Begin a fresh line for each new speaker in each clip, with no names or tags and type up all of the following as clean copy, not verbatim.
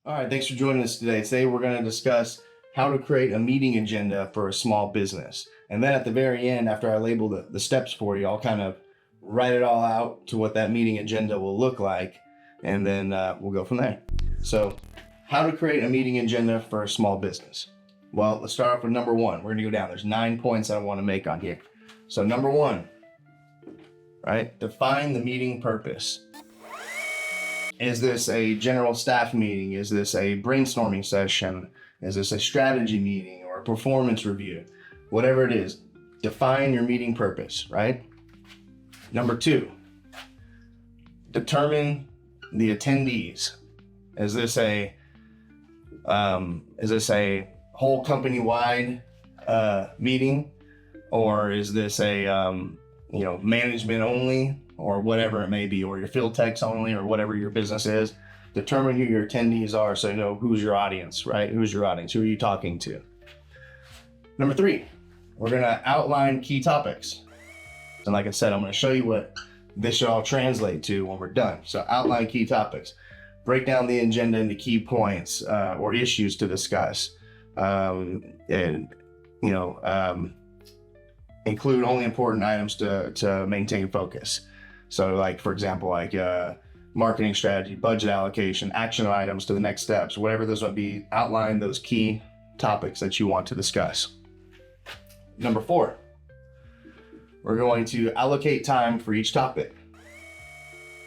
All right, thanks for joining us today. Today we're going to discuss how to create a meeting agenda for a small business. And then at the very end, after I label the steps for you, I'll kind of write it all out to what that meeting agenda will look like. And then we'll go from there. So how to create a meeting agenda for a small business. Well, let's start off with number one. We're going to go down. There's 9 points I want to make on here. So number one, right? Define the meeting purpose. Is this a general staff meeting? Is this a brainstorming session? Is this a strategy meeting or a performance review? Whatever it is, define your meeting purpose, right? Number two, determine the attendees. Is this a whole company-wide meeting, or is this a management only, or whatever it may be, or your field techs only, or whatever your business is? Determine who your attendees are so you know who's your audience, right? Who's your audience? Who are you talking to? Number three, we're gonna outline key topics. And like I said, I'm gonna show you what this should all translate to when we're done. So outline key topics. Break down the agenda into key points or issues to discuss. Include only important items to maintain focus. So like, for example, like marketing strategy, budget allocation, action items to the next steps, whatever those would be, outline those key topics that you want to discuss. Number four, we're going to allocate time for each topic.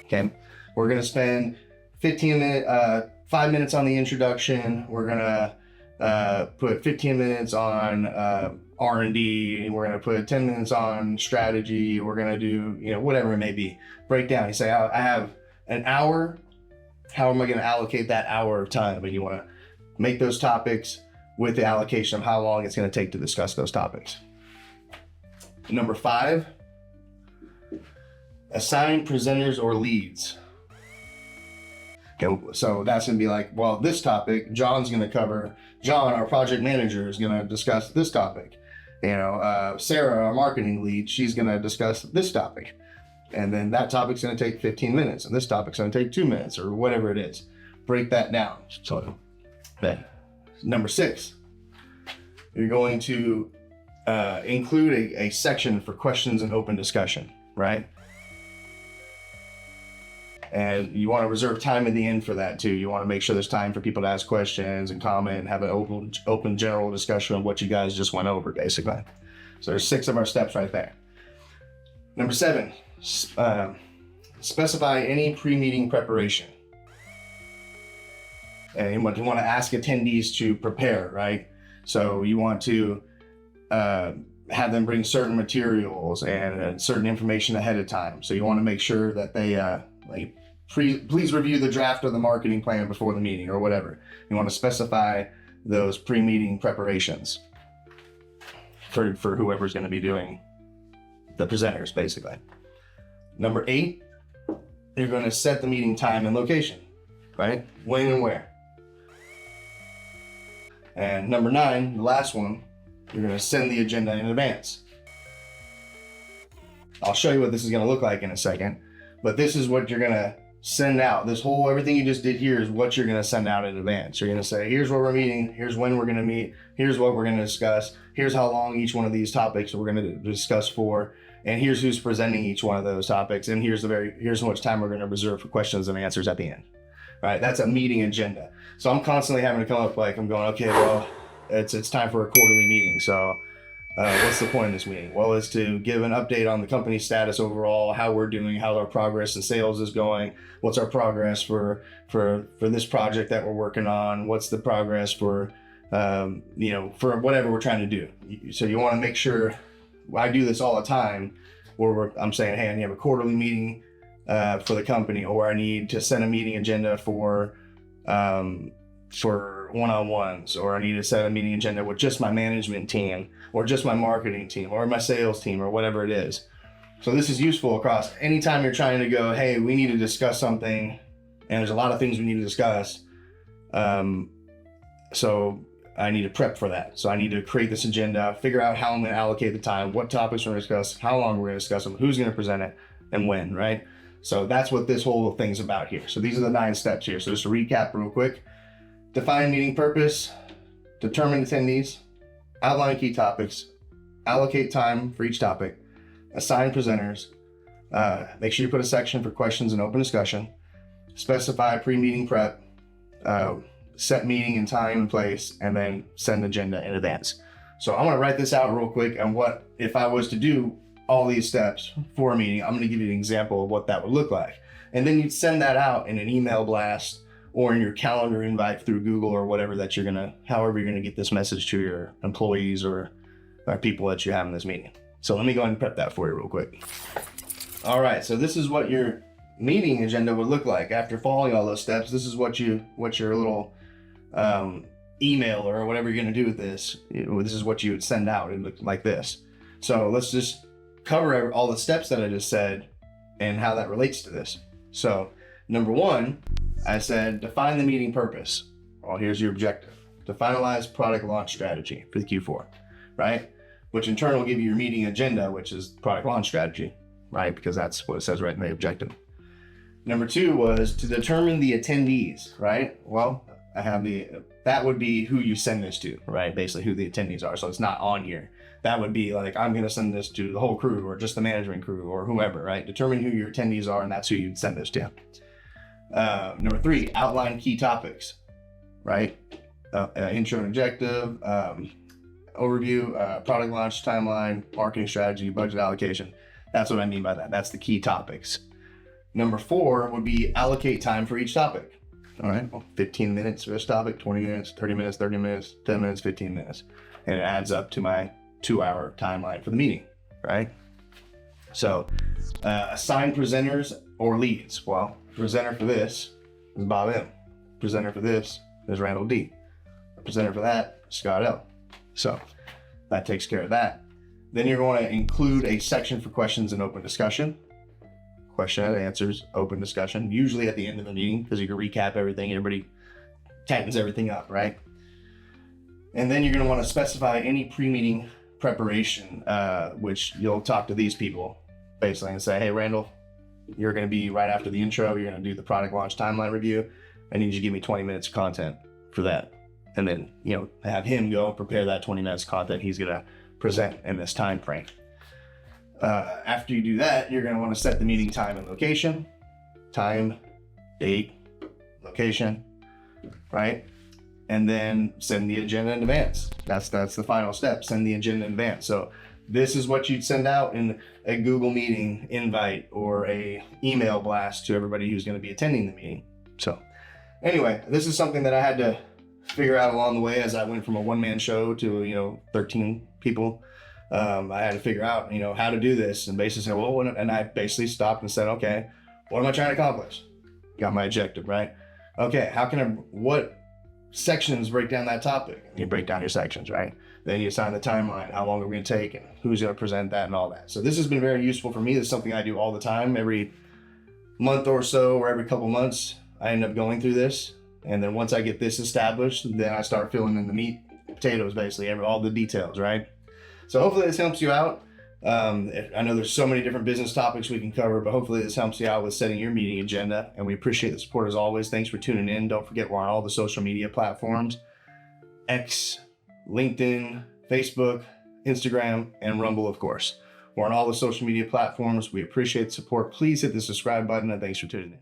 Okay, we're going to spend 5 minutes on the introduction. We're going to put 15 minutes on R&D. We're going to put 10 minutes on strategy. We're going to do, whatever it may be. Break down. You say, I have an hour. How am I going to allocate that hour of time? And you want to make those topics with the allocation of how long it's going to take to discuss those topics. Number five, assign presenters or leads. Okay, so that's going to be like, well, this topic, John's going to cover. John, our project manager, is going to discuss this topic. Sarah, our marketing lead, she's going to discuss this topic. And then that topic's going to take 15 minutes, and this topic's going to take 2 minutes, or whatever it is. Break that down. So, then, number six, you're going to include a section for questions and open discussion, right? And you want to reserve time at the end for that too. You want to make sure there's time for people to ask questions and comment and have an open general discussion of what you guys just went over, basically. So there's 6 of our steps right there. Number 7, specify any pre-meeting preparation. And you want to ask attendees to prepare, right? So you want to have them bring certain materials and certain information ahead of time. So you want to make sure that they please review the draft of the marketing plan before the meeting or whatever. You want to specify those pre-meeting preparations for whoever's going to be doing the presenters, basically. Number 8, you're going to set the meeting time and location, right? When and where. And number 9, the last one, you're going to send the agenda in advance. I'll show you what this is going to look like in a second, but this is what you're going to send out. Everything you just did here is what you're going to send out in advance. You're going to say, here's where we're meeting, here's when we're going to meet, here's what we're going to discuss, here's how long each one of these topics we're going to discuss for, and here's who's presenting each one of those topics, and here's how much time we're going to reserve for questions and answers at the end. Right? That's a meeting agenda. So I'm constantly having to come up I'm going, okay, well, it's time for a quarterly meeting. So what's the point of this meeting? Well, it's to give an update on the company's status overall, how we're doing, how our progress in sales is going, what's our progress for this project that we're working on, what's the progress for whatever we're trying to do. So you want to make sure, I do this all the time, where I'm saying, hey, I need to have a quarterly meeting for the company, or I need to send a meeting agenda for one-on-ones, or I need to set a meeting agenda with just my management team, or just my marketing team, or my sales team, or whatever it is. So this is useful across anytime you're trying to go, hey, we need to discuss something, and there's a lot of things we need to discuss. So I need to prep for that. So I need to create this agenda, figure out how I'm going to allocate the time, what topics we're going to discuss, how long we're going to discuss them, who's going to present it, and when, right? So that's what this whole thing's about here. So these are the 9 steps here. So just to recap real quick, define meeting purpose, determine attendees, outline key topics, allocate time for each topic, assign presenters, make sure you put a section for questions and open discussion, specify pre-meeting prep, set meeting and time and place, and then send agenda in advance. So I'm going to write this out real quick, and what if I was to do all these steps for a meeting, I'm going to give you an example of what that would look like. And then you'd send that out in an email blast or in your calendar invite through Google or whatever that however you're going to get this message to your employees or people that you have in this meeting. So let me go ahead and prep that for you real quick. All right, so this is what your meeting agenda would look like after following all those steps. This is what your little email or whatever you're going to do with this. This is what you would send out. It looked like this. So let's just cover all the steps that I just said and how that relates to this. So number one, I said define the meeting purpose. Well, here's your objective: to finalize product launch strategy for the Q4, right? Which in turn will give you your meeting agenda, which is product launch strategy, right? Because that's what it says right in the objective. Number two was to determine the attendees, right? Well, that would be who you send this to, right? Basically who the attendees are. So it's not on here. That would be like, I'm going to send this to the whole crew or just the management crew or whoever, right? Determine who your attendees are, and that's who you'd send this to. Number three, outline key topics, right? Intro and objective, overview, product launch timeline, marketing strategy, budget allocation. That's what I mean by that. That's the key topics. Number four would be allocate time for each topic. All right, well, 15 minutes for this topic, 20 minutes, 30 minutes, 30 minutes, 10 minutes, 15 minutes. And it adds up to my 2-hour timeline for the meeting, right? So assign presenters or leads. Well, presenter for this is Bob M. Presenter for this is Randall D. Presenter for that, Scott L. So that takes care of that. Then you're going to include a section for questions and open discussion. Question and answers, open discussion, usually at the end of the meeting, because you can recap everything, everybody tightens everything up, right? And then you're going to want to specify any pre-meeting preparation, which you'll talk to these people basically and say, hey, Randall, you're going to be right after the intro, you're going to do the product launch timeline review. I need you to give me 20 minutes of content for that. And then, have him go prepare that 20 minutes of content he's going to present in this time frame. After you do that, you're going to want to set the meeting time and location. Time, date, location, right? And then send the agenda in advance. That's the final step, send the agenda in advance. So this is what you'd send out in a Google Meeting invite or a email blast to everybody who's going to be attending the meeting. So anyway, this is something that I had to figure out along the way as I went from a one-man show to, 13 people. I had to figure out, how to do this and basically say, well, and I basically stopped and said, okay, what am I trying to accomplish? Got my objective, right? Okay, what sections break down that topic? You break down your sections, right? Then you assign the timeline, how long are we going to take, and who's going to present that and all that. So this has been very useful for me. This is something I do all the time. Every month or so, or every couple months, I end up going through this. And then once I get this established, then I start filling in the meat, potatoes, basically, all the details, right? So hopefully this helps you out. I know there's so many different business topics we can cover, but hopefully this helps you out with setting your meeting agenda. And we appreciate the support as always. Thanks for tuning in. Don't forget we're on all the social media platforms: X, LinkedIn, Facebook, Instagram, and Rumble, of course. We're on all the social media platforms. We appreciate the support. Please hit the subscribe button, and thanks for tuning in.